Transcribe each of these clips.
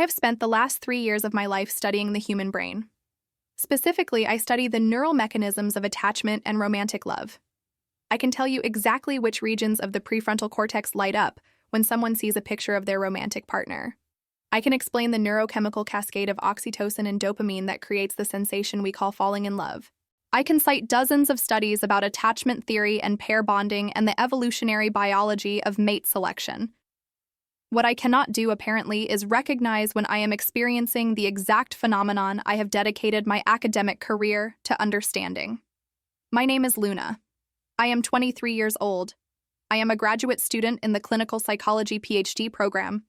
have spent the last 3 years of my life studying the human brain. Specifically, I study the neural mechanisms of attachment and romantic love. I can tell you exactly which regions of the prefrontal cortex light up when someone sees a picture of their romantic partner. I can explain the neurochemical cascade of oxytocin and dopamine that creates the sensation we call falling in love. I can cite dozens of studies about attachment theory and pair bonding and the evolutionary biology of mate selection. What I cannot do, apparently, is recognize when I am experiencing the exact phenomenon I have dedicated my academic career to understanding. My name is Luna. I am 23 years old. I am a graduate student in the clinical psychology PhD program.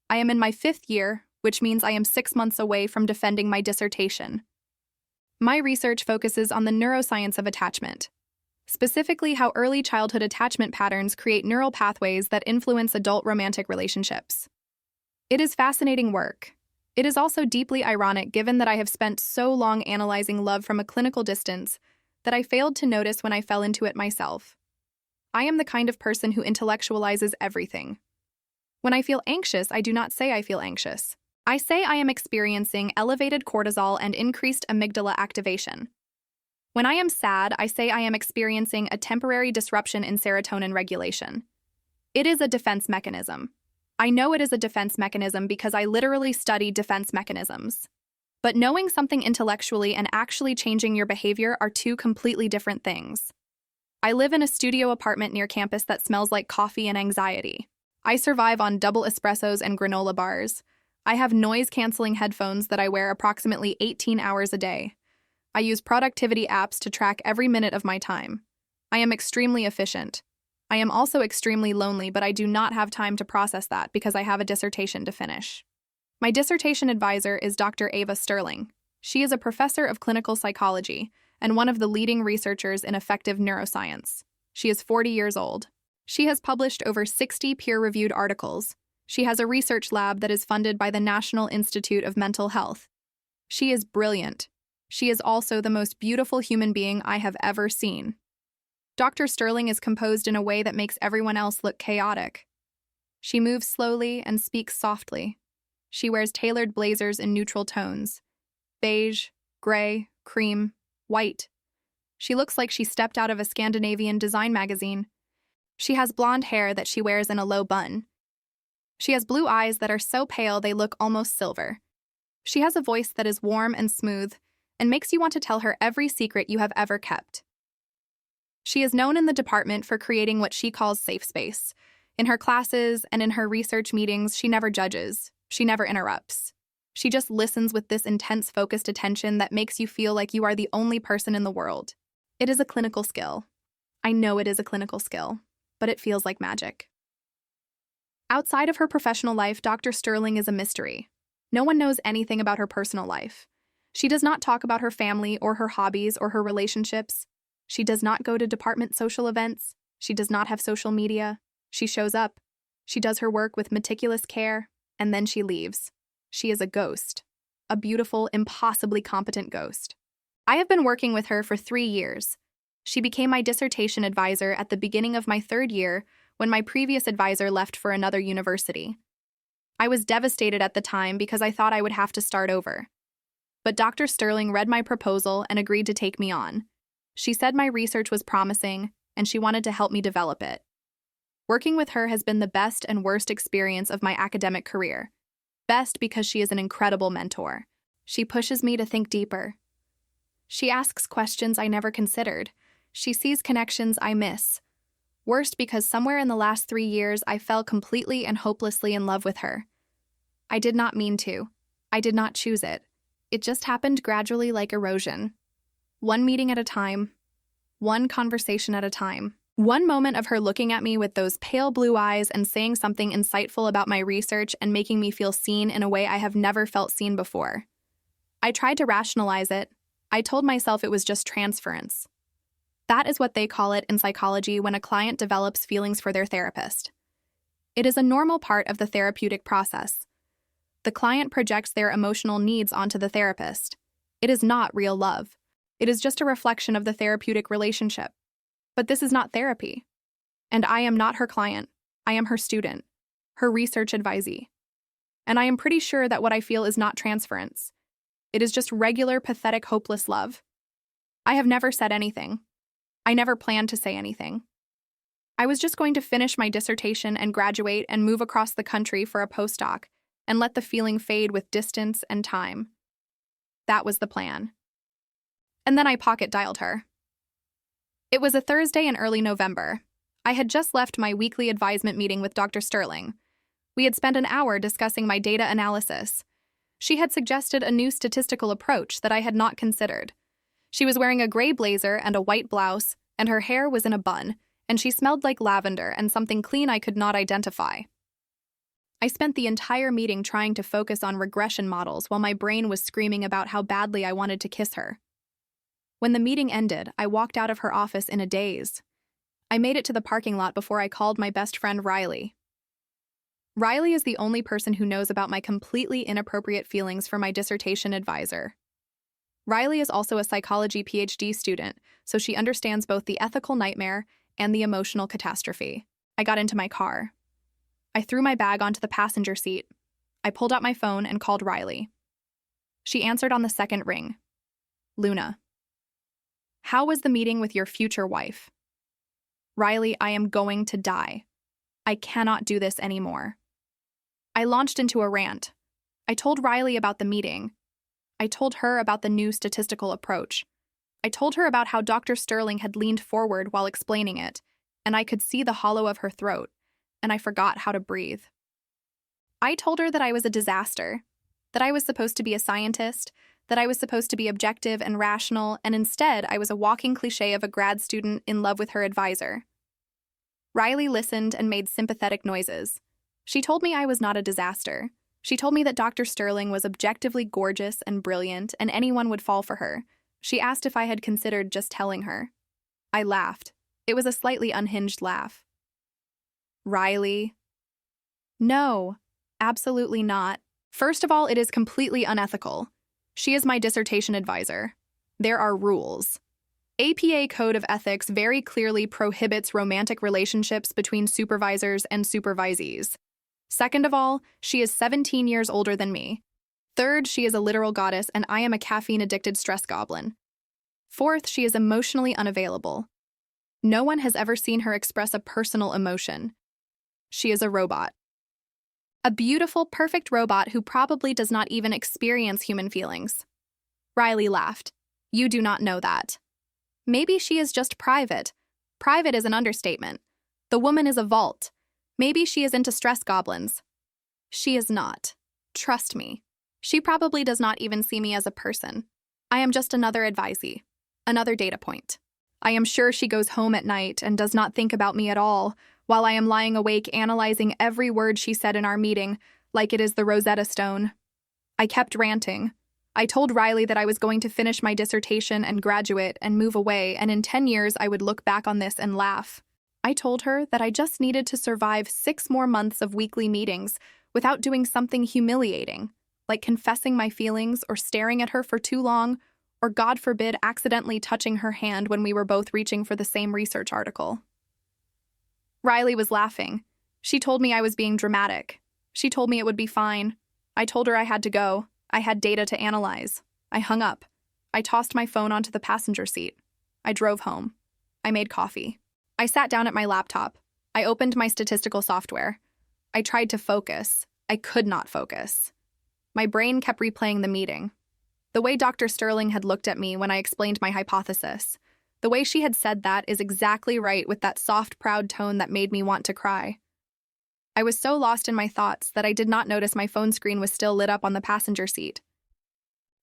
I am in my 5th year, which means I am 6 months away from defending my dissertation. My research focuses on the neuroscience of attachment, specifically how early childhood attachment patterns create neural pathways that influence adult romantic relationships. It is fascinating work. It is also deeply ironic given that I have spent so long analyzing love from a clinical distance that I failed to notice when I fell into it myself. I am the kind of person who intellectualizes everything. When I feel anxious, I do not say I feel anxious. I say I am experiencing elevated cortisol and increased amygdala activation. When I am sad, I say I am experiencing a temporary disruption in serotonin regulation. It is a defense mechanism. I know it is a defense mechanism because I literally study defense mechanisms. But knowing something intellectually and actually changing your behavior are two completely different things. I live in a studio apartment near campus that smells like coffee and anxiety. I survive on double espressos and granola bars. I have noise-canceling headphones that I wear approximately 18 hours a day. I use productivity apps to track every minute of my time. I am extremely efficient. I am also extremely lonely, but I do not have time to process that because I have a dissertation to finish. My dissertation advisor is Dr. Ava Sterling. She is a professor of clinical psychology and one of the leading researchers in affective neuroscience. She is 40 years old. She has published over 60 peer-reviewed articles. She has a research lab that is funded by the National Institute of Mental Health. She is brilliant. She is also the most beautiful human being I have ever seen. Dr. Sterling is composed in a way that makes everyone else look chaotic. She moves slowly and speaks softly. She wears tailored blazers in neutral tones: beige, gray, cream, white. She looks like she stepped out of a Scandinavian design magazine. She has blonde hair that she wears in a low bun. She has blue eyes that are so pale they look almost silver. She has a voice that is warm and smooth and makes you want to tell her every secret you have ever kept. She is known in the department for creating what she calls safe space. In her classes and in her research meetings, she never judges. She never interrupts. She just listens with this intense, focused attention that makes you feel like you are the only person in the world. It is a clinical skill. I know it is a clinical skill, but it feels like magic. Outside of her professional life, Dr. Sterling is a mystery. No one knows anything about her personal life. She does not talk about her family or her hobbies or her relationships. She does not go to department social events. She does not have social media. She shows up. She does her work with meticulous care, and then she leaves. She is a ghost. A beautiful, impossibly competent ghost. I have been working with her for 3 years. She became my dissertation advisor at the beginning of my 3rd year when my previous advisor left for another university. I was devastated at the time because I thought I would have to start over. But Dr. Sterling read my proposal and agreed to take me on. She said my research was promising, and she wanted to help me develop it. Working with her has been the best and worst experience of my academic career. Best because she is an incredible mentor. She pushes me to think deeper. She asks questions I never considered. She sees connections I miss. Worst because somewhere in the last 3 years, I fell completely and hopelessly in love with her. I did not mean to. I did not choose it. It just happened gradually like erosion. One meeting at a time. One conversation at a time. One moment of her looking at me with those pale blue eyes and saying something insightful about my research and making me feel seen in a way I have never felt seen before. I tried to rationalize it. I told myself it was just transference. That is what they call it in psychology when a client develops feelings for their therapist. It is a normal part of the therapeutic process. The client projects their emotional needs onto the therapist. It is not real love. It is just a reflection of the therapeutic relationship. But this is not therapy. And I am not her client. I am her student, her research advisee. and I am pretty sure that what I feel is not transference. It is just regular, pathetic, hopeless love. I have never said anything. I never planned to say anything. I was just going to finish my dissertation and graduate and move across the country for a postdoc and let the feeling fade with distance and time. That was the plan. And then I pocket dialed her. It was a Thursday in early November. I had just left my weekly advisement meeting with Dr. Sterling. We had spent an hour discussing my data analysis. She had suggested a new statistical approach that I had not considered. She was wearing a gray blazer and a white blouse, and her hair was in a bun, and she smelled like lavender and something clean I could not identify. I spent the entire meeting trying to focus on regression models while my brain was screaming about how badly I wanted to kiss her. When the meeting ended, I walked out of her office in a daze. I made it to the parking lot before I called my best friend Riley. Riley is the only person who knows about my completely inappropriate feelings for my dissertation advisor. Riley is also a psychology PhD student, so she understands both the ethical nightmare and the emotional catastrophe. I got into my car. I threw my bag onto the passenger seat. I pulled out my phone and called Riley. She answered on the second ring. Luna. How was the meeting with your future wife? Riley, I am going to die. I cannot do this anymore. I launched into a rant. I told Riley about the meeting. I told her about the new statistical approach. I told her about how Dr. Sterling had leaned forward while explaining it, and I could see the hollow of her throat, and I forgot how to breathe. I told her that I was a disaster, that I was supposed to be a scientist, that I was supposed to be objective and rational, and instead I was a walking cliché of a grad student in love with her advisor. Riley listened and made sympathetic noises. She told me I was not a disaster. She told me that Dr. Sterling was objectively gorgeous and brilliant, and anyone would fall for her. She asked if I had considered just telling her. I laughed. It was a slightly unhinged laugh. Riley. No, absolutely not. First of all, it is completely unethical. She is my dissertation advisor. There are rules. APA Code of Ethics very clearly prohibits romantic relationships between supervisors and supervisees. Second of all, she is 17 years older than me. Third, she is a literal goddess and I am a caffeine-addicted stress goblin. Fourth, she is emotionally unavailable. No one has ever seen her express a personal emotion. She is a robot. A beautiful, perfect robot who probably does not even experience human feelings. Riley laughed. You do not know that. Maybe she is just private. Private is an understatement. The woman is a vault. Maybe she is into stress goblins. She is not. Trust me. She probably does not even see me as a person. I am just another advisee, another data point. I am sure she goes home at night and does not think about me at all, while I am lying awake analyzing every word she said in our meeting, like it is the Rosetta Stone. I kept ranting. I told Riley that I was going to finish my dissertation and graduate and move away, and in 10 years I would look back on this and laugh. I told her that I just needed to survive 6 more months of weekly meetings without doing something humiliating, like confessing my feelings or staring at her for too long, or God forbid accidentally touching her hand when we were both reaching for the same research article. Riley was laughing. She told me I was being dramatic. She told me it would be fine. I told her I had to go. I had data to analyze. I hung up. I tossed my phone onto the passenger seat. I drove home. I made coffee. I sat down at my laptop. I opened my statistical software. I tried to focus. I could not focus. My brain kept replaying the meeting. The way Dr. Sterling had looked at me when I explained my hypothesis. The way she had said that is exactly right with that soft, proud tone that made me want to cry. I was so lost in my thoughts that I did not notice my phone screen was still lit up on the passenger seat.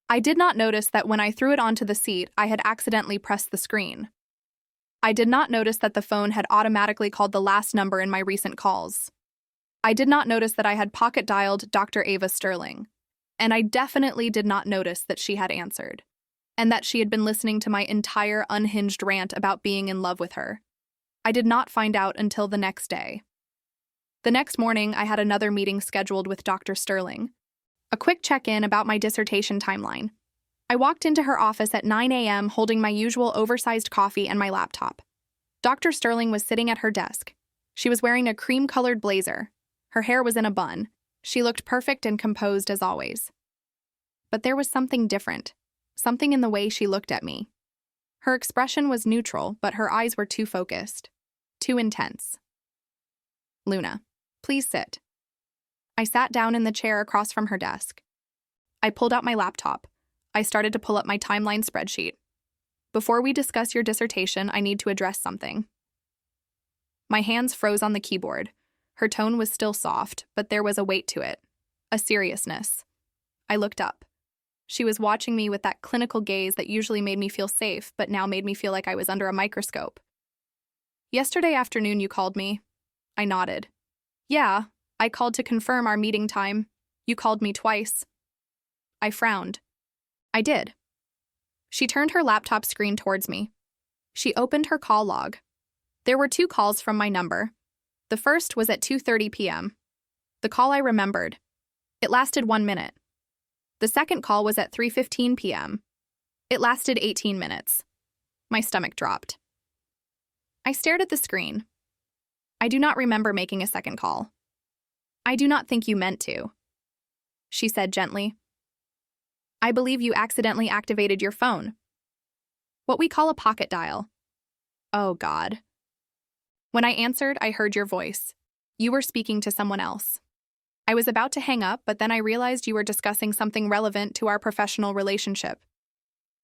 I did not notice that when I threw it onto the seat, I had accidentally pressed the screen. I did not notice that the phone had automatically called the last number in my recent calls. I did not notice that I had pocket-dialed Dr. Ava Sterling. And I definitely did not notice that she had answered, and that she had been listening to my entire unhinged rant about being in love with her. I did not find out until the next day. The next morning, I had another meeting scheduled with Dr. Sterling. A quick check-in about my dissertation timeline. I walked into her office at 9 a.m. holding my usual oversized coffee and my laptop. Dr. Sterling was sitting at her desk. She was wearing a cream-colored blazer. Her hair was in a bun, She looked perfect and composed as always. But there was something different, something in the way she looked at me. Her expression was neutral, but her eyes were too focused, too intense. Luna, please sit. I sat down in the chair across from her desk. I pulled out my laptop. I started to pull up my timeline spreadsheet. Before we discuss your dissertation, I need to address something. My hands froze on the keyboard. Her tone was still soft, but there was a weight to it, a seriousness. I looked up. She was watching me with that clinical gaze that usually made me feel safe, but now made me feel like I was under a microscope. Yesterday afternoon you called me. I nodded. Yeah, I called to confirm our meeting time. You called me twice. I frowned. I did. She turned her laptop screen towards me. She opened her call log. There were 2 calls from my number. The first was at 2:30 p.m. The call I remembered. It lasted 1 minute. The second call was at 3:15 p.m. It lasted 18 minutes. My stomach dropped. I stared at the screen. I do not remember making a second call. I do not think you meant to, she said gently. I believe you accidentally activated your phone. What we call a pocket dial. Oh, God. When I answered, I heard your voice. You were speaking to someone else. I was about to hang up, but then I realized you were discussing something relevant to our professional relationship.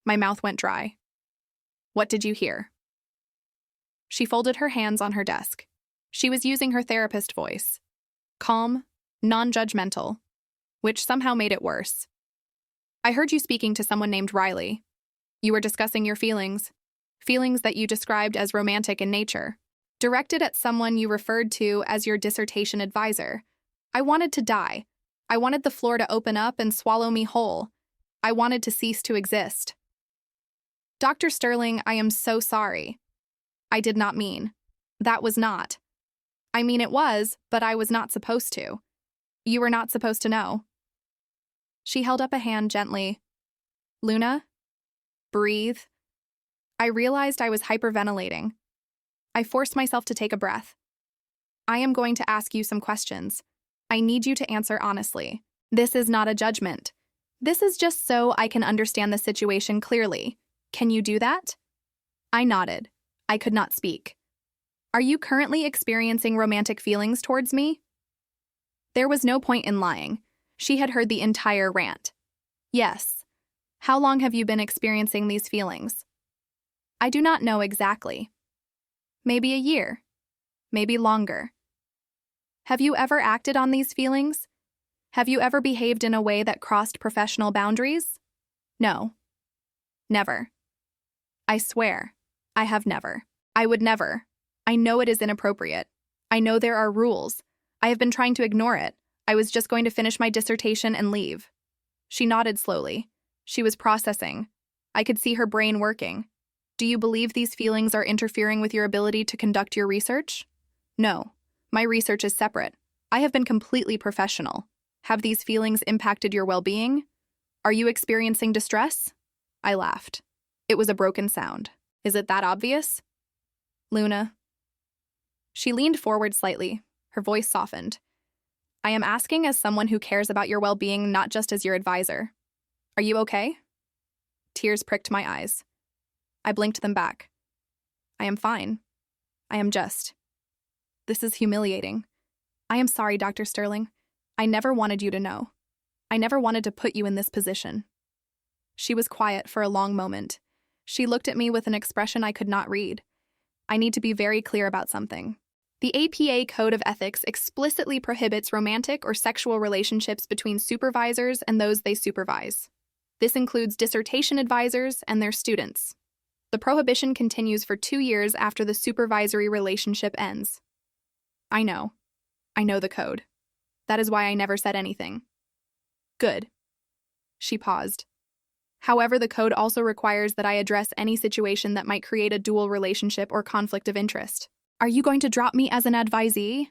My mouth went dry. What did you hear? She folded her hands on her desk. She was using her therapist voice. Calm, non-judgmental, which somehow made it worse. I heard you speaking to someone named Riley. You were discussing your feelings that you described as romantic in nature, directed at someone you referred to as your dissertation advisor. I wanted to die. I wanted the floor to open up and swallow me whole. I wanted to cease to exist. Dr. Sterling, I am so sorry. I did not mean. That was not. I mean, it was, but I was not supposed to. You were not supposed to know. She held up a hand gently. Luna? Breathe. I realized I was hyperventilating. I forced myself to take a breath. I am going to ask you some questions. I need you to answer honestly. This is not a judgment. This is just so I can understand the situation clearly. Can you do that? I nodded. I could not speak. Are you currently experiencing romantic feelings towards me? There was no point in lying. She had heard the entire rant. Yes. How long have you been experiencing these feelings? I do not know exactly. Maybe a year. Maybe longer. Have you ever acted on these feelings? Have you ever behaved in a way that crossed professional boundaries? No. Never. I swear, I have never. I would never. I know it is inappropriate. I know there are rules. I have been trying to ignore it. I was just going to finish my dissertation and leave. She nodded slowly. She was processing. I could see her brain working. Do you believe these feelings are interfering with your ability to conduct your research? No. My research is separate. I have been completely professional. Have these feelings impacted your well-being? Are you experiencing distress? I laughed. It was a broken sound. Is it that obvious? Luna. She leaned forward slightly. Her voice softened. I am asking as someone who cares about your well-being, not just as your advisor. Are you okay? Tears pricked my eyes. I blinked them back. I am fine. I am just. This is humiliating. I am sorry, Dr. Sterling. I never wanted you to know. I never wanted to put you in this position. She was quiet for a long moment. She looked at me with an expression I could not read. I need to be very clear about something. The APA Code of Ethics explicitly prohibits romantic or sexual relationships between supervisors and those they supervise. This includes dissertation advisors and their students. The prohibition continues for 2 years after the supervisory relationship ends. I know. I know the code. That is why I never said anything. Good. She paused. However, the code also requires that I address any situation that might create a dual relationship or conflict of interest. Are you going to drop me as an advisee?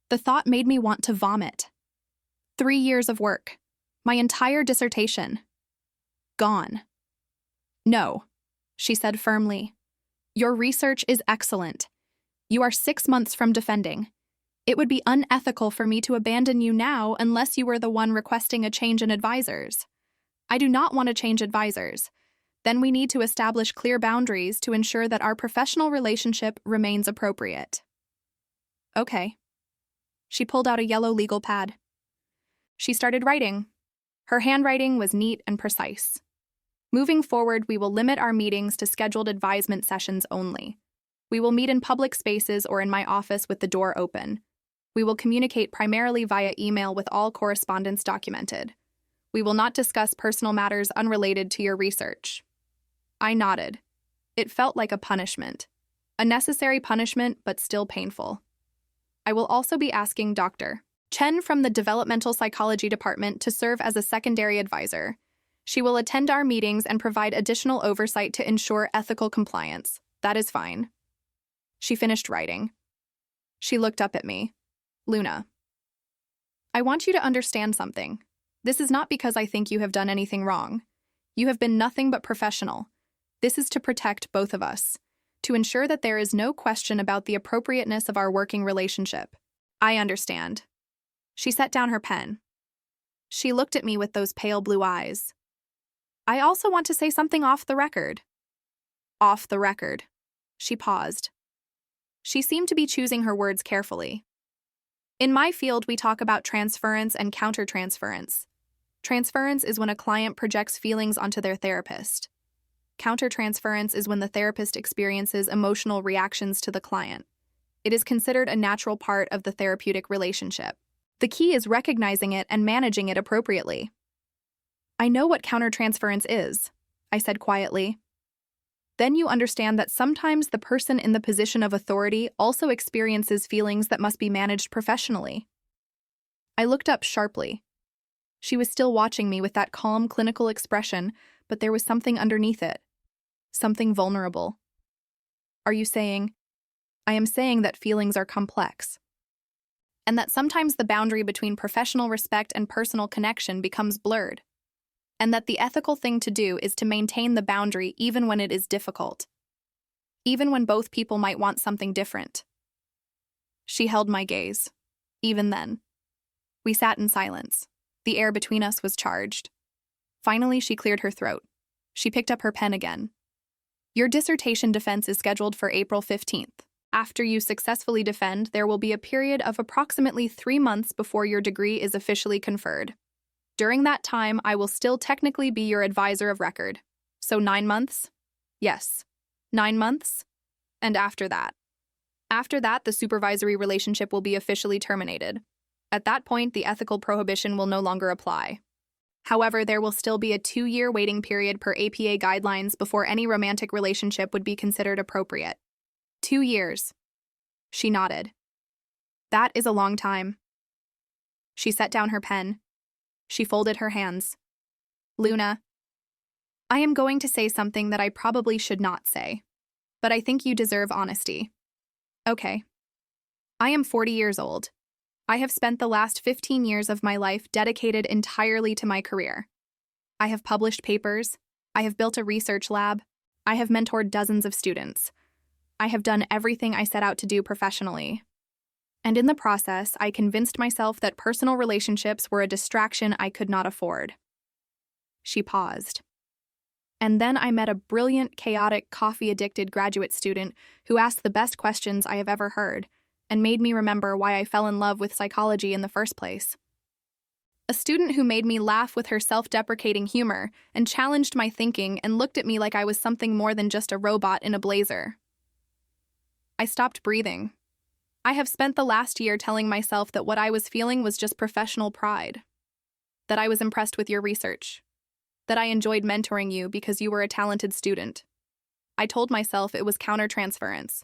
The thought made me want to vomit. 3 years of work. My entire dissertation. Gone. No, she said firmly. Your research is excellent. You are 6 months from defending. It would be unethical for me to abandon you now unless you were the one requesting a change in advisors. I do not want to change advisors. Then we need to establish clear boundaries to ensure that our professional relationship remains appropriate. Okay. She pulled out a yellow legal pad. She started writing. Her handwriting was neat and precise. Moving forward, we will limit our meetings to scheduled advisement sessions only. We will meet in public spaces or in my office with the door open. We will communicate primarily via email with all correspondence documented. We will not discuss personal matters unrelated to your research. I nodded. It felt like a punishment. A necessary punishment, but still painful. I will also be asking Dr. Chen from the Developmental Psychology Department to serve as a secondary advisor. She will attend our meetings and provide additional oversight to ensure ethical compliance. That is fine. She finished writing. She looked up at me. Luna. I want you to understand something. This is not because I think you have done anything wrong. You have been nothing but professional. This is to protect both of us, to ensure that there is no question about the appropriateness of our working relationship. I understand. She set down her pen. She looked at me with those pale blue eyes. I also want to say something off the record. Off the record. She paused. She seemed to be choosing her words carefully. In my field, we talk about transference and countertransference. Transference is when a client projects feelings onto their therapist. Countertransference is when the therapist experiences emotional reactions to the client. It is considered a natural part of the therapeutic relationship. The key is recognizing it and managing it appropriately. I know what countertransference is, I said quietly. Then you understand that sometimes the person in the position of authority also experiences feelings that must be managed professionally. I looked up sharply. She was still watching me with that calm, clinical expression, but there was something underneath it. Something vulnerable. Are you saying? I am saying that feelings are complex. And that sometimes the boundary between professional respect and personal connection becomes blurred. And that the ethical thing to do is to maintain the boundary even when it is difficult. Even when both people might want something different. She held my gaze. Even then. We sat in silence. The air between us was charged. Finally, she cleared her throat. She picked up her pen again. Your dissertation defense is scheduled for April 15th. After you successfully defend, there will be a period of approximately 3 months before your degree is officially conferred. During that time, I will still technically be your advisor of record. So 9 months? Yes. 9 months? And after that? After that, the supervisory relationship will be officially terminated. At that point, the ethical prohibition will no longer apply. However, there will still be a 2-year waiting period per APA guidelines before any romantic relationship would be considered appropriate. 2 years. She nodded. That is a long time. She set down her pen. She folded her hands. Luna, I am going to say something that I probably should not say, but I think you deserve honesty. Okay. I am 40 years old. I have spent the last 15 years of my life dedicated entirely to my career. I have published papers. I have built a research lab. I have mentored dozens of students. I have done everything I set out to do professionally. And in the process, I convinced myself that personal relationships were a distraction I could not afford. She paused. And then I met a brilliant, chaotic, coffee-addicted graduate student who asked the best questions I have ever heard and made me remember why I fell in love with psychology in the first place. A student who made me laugh with her self-deprecating humor and challenged my thinking and looked at me like I was something more than just a robot in a blazer. I stopped breathing. I have spent the last year telling myself that what I was feeling was just professional pride. That I was impressed with your research. That I enjoyed mentoring you because you were a talented student. I told myself it was countertransference,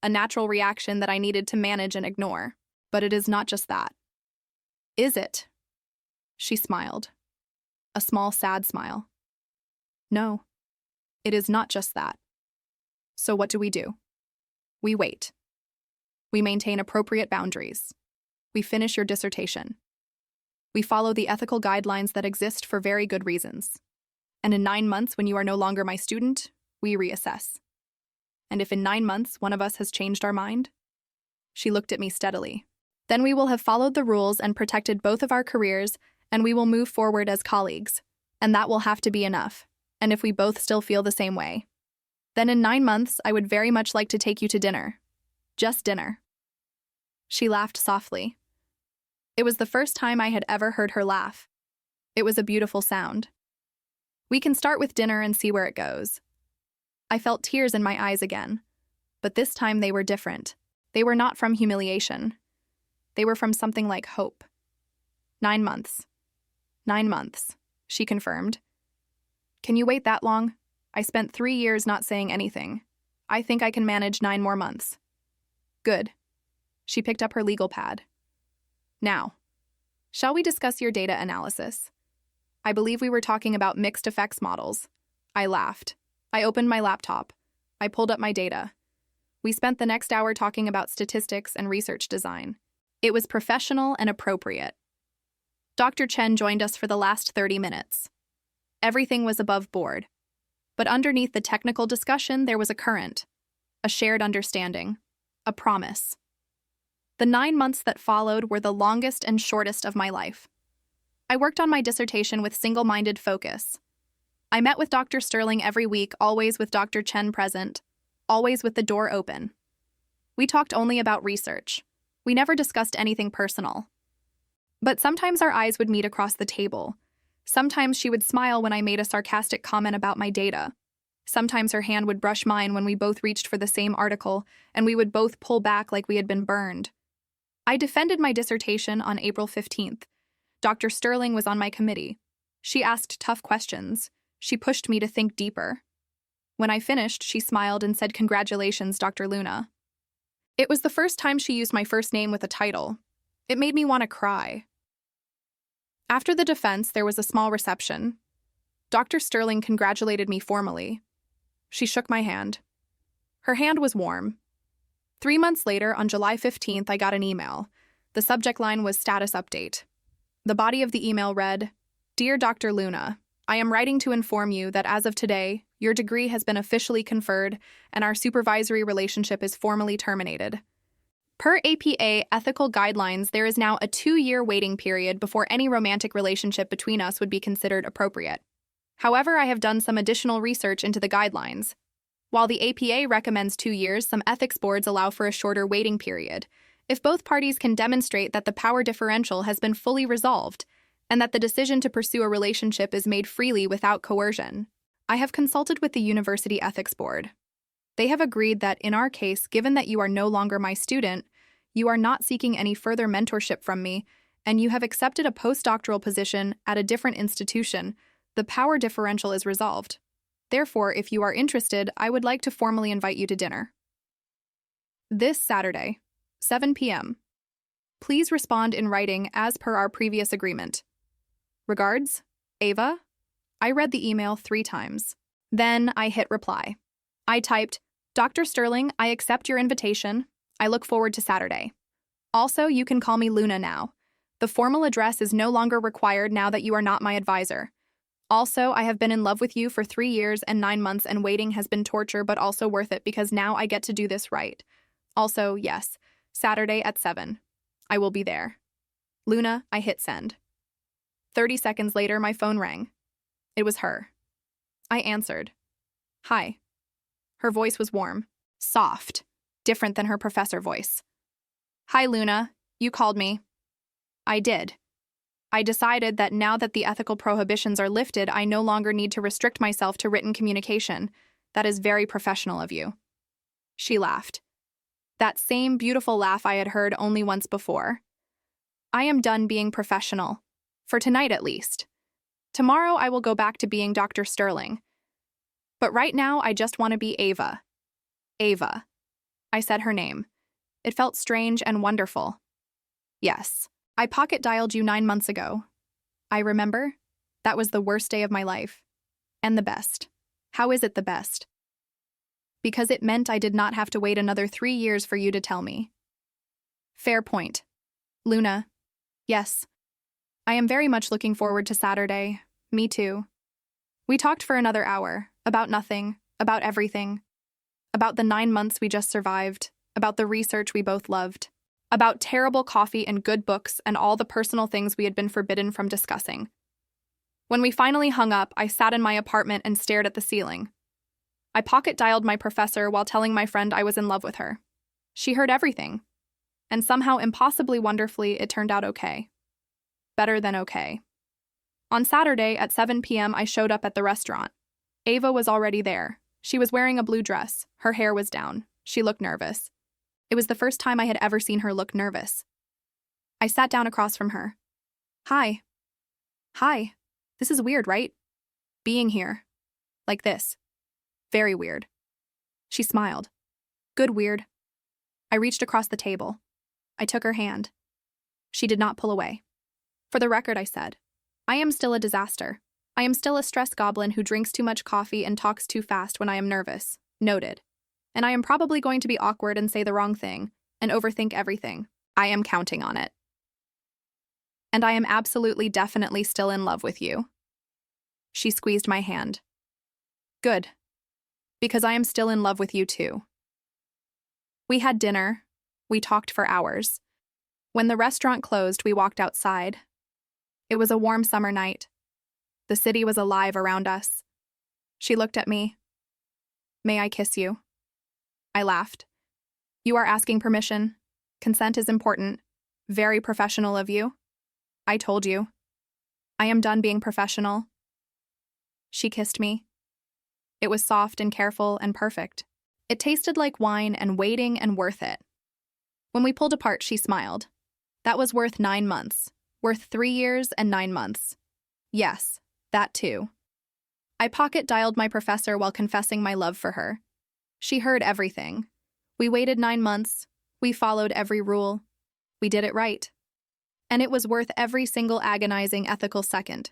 a natural reaction that I needed to manage and ignore. But it is not just that. Is it? She smiled. A small, sad smile. No, it is not just that. So what do? We wait. We maintain appropriate boundaries. We finish your dissertation. We follow the ethical guidelines that exist for very good reasons. And in 9 months, when you are no longer my student, we reassess. And if in 9 months one of us has changed our mind? She looked at me steadily. Then we will have followed the rules and protected both of our careers, and we will move forward as colleagues. And that will have to be enough. And if we both still feel the same way, then in 9 months, I would very much like to take you to dinner. Just dinner. She laughed softly. It was the first time I had ever heard her laugh. It was a beautiful sound. We can start with dinner and see where it goes. I felt tears in my eyes again, but this time they were different. They were not from humiliation. They were from something like hope. 9 months. 9 months, she confirmed. Can you wait that long? I spent 3 years not saying anything. I think I can manage 9 more months. Good. She picked up her legal pad. Now, shall we discuss your data analysis? I believe we were talking about mixed effects models. I laughed. I opened my laptop. I pulled up my data. We spent the next hour talking about statistics and research design. It was professional and appropriate. Dr. Chen joined us for the last 30 minutes. Everything was above board. But underneath the technical discussion, there was a current, a shared understanding, a promise. The 9 months that followed were the longest and shortest of my life. I worked on my dissertation with single-minded focus. I met with Dr. Sterling every week, always with Dr. Chen present, always with the door open. We talked only about research. We never discussed anything personal. But sometimes our eyes would meet across the table. Sometimes she would smile when I made a sarcastic comment about my data. Sometimes her hand would brush mine when we both reached for the same article, and we would both pull back like we had been burned. I defended my dissertation on April 15th. Dr. Sterling was on my committee. She asked tough questions. She pushed me to think deeper. When I finished, she smiled and said, "Congratulations, Dr. Luna." It was the first time she used my first name with a title. It made me want to cry. After the defense, there was a small reception. Dr. Sterling congratulated me formally. She shook my hand. Her hand was warm. 3 months later, on July 15th, I got an email. The subject line was status update. The body of the email read, "Dear Dr. Luna, I am writing to inform you that as of today, your degree has been officially conferred and our supervisory relationship is formally terminated. Per APA ethical guidelines, there is now a 2-year waiting period before any romantic relationship between us would be considered appropriate. However, I have done some additional research into the guidelines. While the APA recommends 2 years, some ethics boards allow for a shorter waiting period, if both parties can demonstrate that the power differential has been fully resolved and that the decision to pursue a relationship is made freely without coercion. I have consulted with the University Ethics Board. They have agreed that, in our case, given that you are no longer my student, you are not seeking any further mentorship from me, and you have accepted a postdoctoral position at a different institution, the power differential is resolved. Therefore, if you are interested, I would like to formally invite you to dinner. This Saturday, 7 p.m. Please respond in writing as per our previous agreement. Regards, Ava. I read the email 3 times. Then I hit reply. I typed, "Dr. Sterling, I accept your invitation. I look forward to Saturday. Also, you can call me Luna now. The formal address is no longer required now that you are not my advisor. Also, I have been in love with you for 3 years and 9 months, and waiting has been torture but also worth it because now I get to do this right. Also, yes, Saturday at 7. I will be there. Luna." I hit send. 30 seconds later, my phone rang. It was her. I answered. "Hi." Her voice was warm, soft, different than her professor voice. "Hi, Luna. You called me." I did. I decided that now that the ethical prohibitions are lifted, I no longer need to restrict myself to written communication. That is very professional of you. She laughed. That same beautiful laugh I had heard only once before. I am done being professional. For tonight, at least. Tomorrow, I will go back to being Dr. Sterling. But right now, I just want to be Ava. Ava. I said her name. It felt strange and wonderful. Yes, I pocket dialed you 9 months ago. I remember. That was the worst day of my life. And the best. How is it the best? Because it meant I did not have to wait another 3 years for you to tell me. Fair point. Luna. Yes. I am very much looking forward to Saturday. Me too. We talked for another hour, about nothing, about everything. About the 9 months we just survived, about the research we both loved. about terrible coffee and good books and all the personal things we had been forbidden from discussing. When we finally hung up, I sat in my apartment and stared at the ceiling. I pocket-dialed my professor while telling my friend I was in love with her. She heard everything. And somehow, impossibly wonderfully, it turned out okay. Better than okay. On Saturday at 7 p.m., I showed up at the restaurant. Ava was already there. She was wearing a blue dress. Her hair was down. She looked nervous. It was the first time I had ever seen her look nervous. I sat down across from her. Hi. Hi. This is weird, right? Being here. Like this. Very weird. She smiled. Good weird. I reached across the table. I took her hand. She did not pull away. For the record, I said, I am still a disaster. I am still a stress goblin who drinks too much coffee and talks too fast when I am nervous. Noted. And I am probably going to be awkward and say the wrong thing and overthink everything. I am counting on it. And I am absolutely definitely still in love with you. She squeezed my hand. Good. Because I am still in love with you too. We had dinner. We talked for hours. When the restaurant closed, we walked outside. It was a warm summer night. The city was alive around us. She looked at me. May I kiss you? I laughed. You are asking permission. Consent is important. Very professional of you. I told you. I am done being professional. She kissed me. It was soft and careful and perfect. It tasted like wine and waiting and worth it. When we pulled apart, she smiled. That was worth 9 months. Worth 3 years and 9 months. Yes, that too. I pocket-dialed my professor while confessing my love for her. She heard everything. We waited 9 months. We followed every rule. We did it right. And it was worth every single agonizing ethical second.